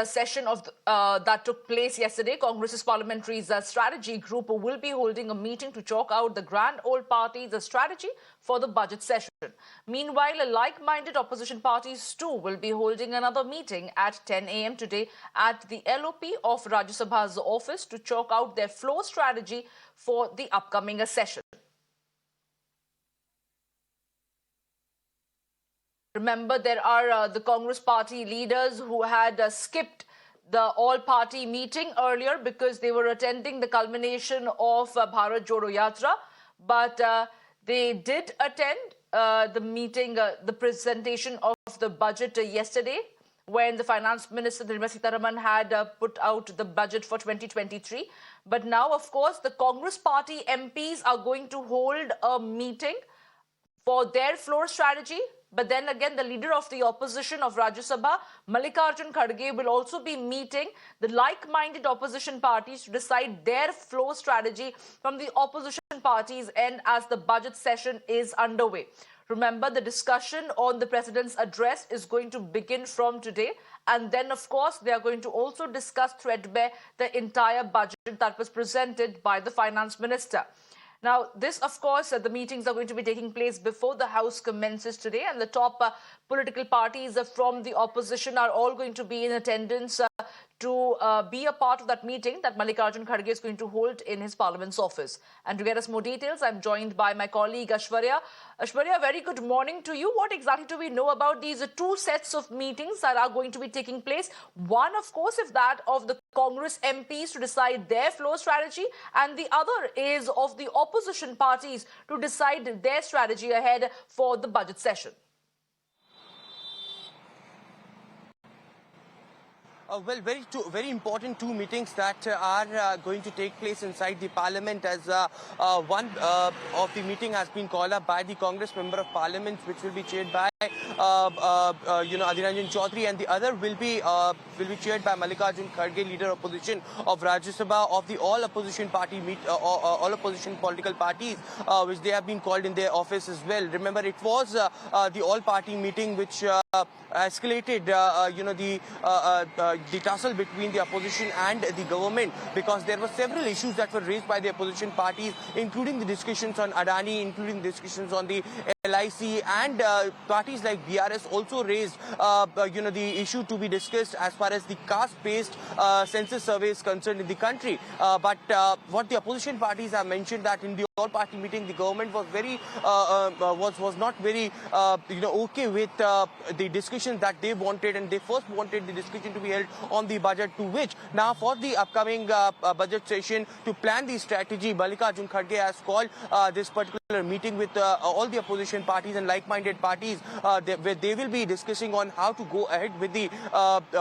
session that took place yesterday, Congress's parliamentary strategy group will be holding a meeting to chalk out the grand old party's strategy for the budget session. Meanwhile, like-minded opposition parties too will be holding another meeting at 10 a.m. today at the LOP of Rajya Sabha's office to chalk out their floor strategy for the upcoming session. Remember, there are the Congress party leaders who had skipped the all-party meeting earlier because they were attending the culmination of Bharat Jodo Yatra. But they did attend the meeting, the presentation of the budget yesterday, when the Finance Minister Nirmala Sitharaman had put out the budget for 2023. But now, of course, the Congress party MPs are going to hold a meeting for their floor strategy. But then again, the leader of the opposition of Rajya Sabha, Mallikarjun Kharge, will also be meeting the like-minded opposition parties to decide their floor strategy from the opposition parties' end as the budget session is underway. Remember, the discussion on the President's address is going to begin from today. And then, of course, they are going to also discuss threadbare the entire budget that was presented by the Finance Minister. Now, this, of course, the meetings are going to be taking place before the House commences today, and the top political parties from the opposition are all going to be in attendance to be a part of that meeting that Mallikarjun Kharge is going to hold in his Parliament's office. And to get us more details, I'm joined by my colleague Ashwarya. Ashwarya, very good morning to you. What exactly do we know about these two sets of meetings that are going to be taking place? One, of course, is that of the Congress MPs to decide their floor strategy, and the other is of the opposition parties to decide their strategy ahead for the budget session. Well, very important two meetings that are going to take place inside the Parliament, as one of the meeting has been called up by the Congress Member of Parliament, which will be chaired by Adhiranjan Chaudhary, and the other will be chaired by Mallikarjun Kharge, leader opposition of Rajya Sabha, of the all opposition opposition political parties, which they have been called in their office as well. Remember, it was the all-party meeting which escalated, the tussle between the opposition and the government, because there were several issues that were raised by the opposition parties, including the discussions on Adani, including discussions on the LIC, and parties like BRS also raised, the issue to be discussed as far as the caste-based census survey is concerned in the country. But what the opposition parties have mentioned, that in the all-party meeting, the government was was not very okay with the discussions that they wanted, and they first wanted the discussion to be held on the budget, to which now for the upcoming budget session, to plan the strategy, Mallikarjun Kharge has called this particular meeting with all the opposition parties and like-minded parties, where they will be discussing on how to go ahead with the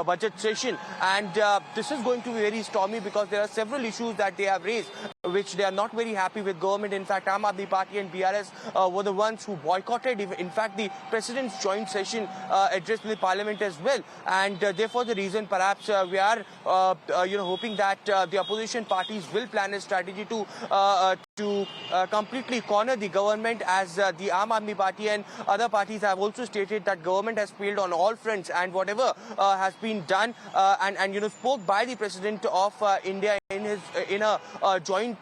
budget session. And this is going to be very stormy, because there are several issues that they have raised which they are not very happy with government. In fact, Aam Aadmi Party and BRS were the ones who boycotted, in fact, the President's joint session address in the Parliament as well. And therefore, the reason perhaps we are hoping that the opposition parties will plan a strategy to completely corner the government, as the Aam Aadmi Party and other parties have also stated that government has failed on all fronts, and whatever has been done and spoke by the President of India in a joint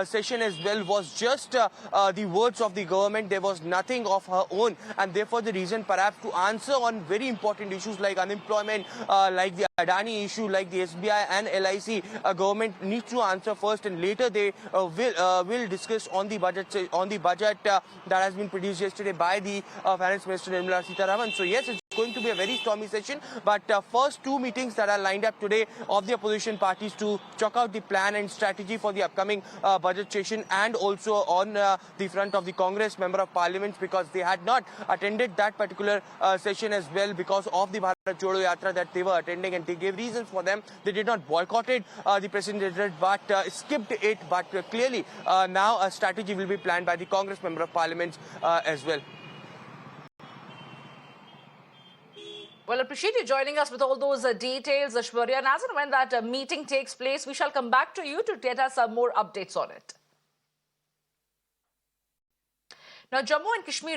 session as well was just the words of the government. There was nothing of her own, and therefore the reason perhaps to answer on very important issues like unemployment, like the Adani issue, like the SBI and LIC, government needs to answer first, and later they will discuss on the budget that has been produced yesterday by the Finance Minister Nirmala Sitharaman. So yes, it's going to be a very stormy session, but first two meetings that are lined up today of the opposition parties to chalk out the plan and strategy for the upcoming budget session, and also on the front of the Congress Member of Parliament, because they had not attended that particular session as well because of the Bharat Jodo Yatra that they were attending, and they gave reasons for them. They did not boycott it, the President did, but skipped it. But clearly now a strategy will be planned by the Congress Member of Parliament as well. Well, I appreciate you joining us with all those details, Ashwarya. And as and when that meeting takes place, we shall come back to you to get us some more updates on it. Now, Jammu and Kashmir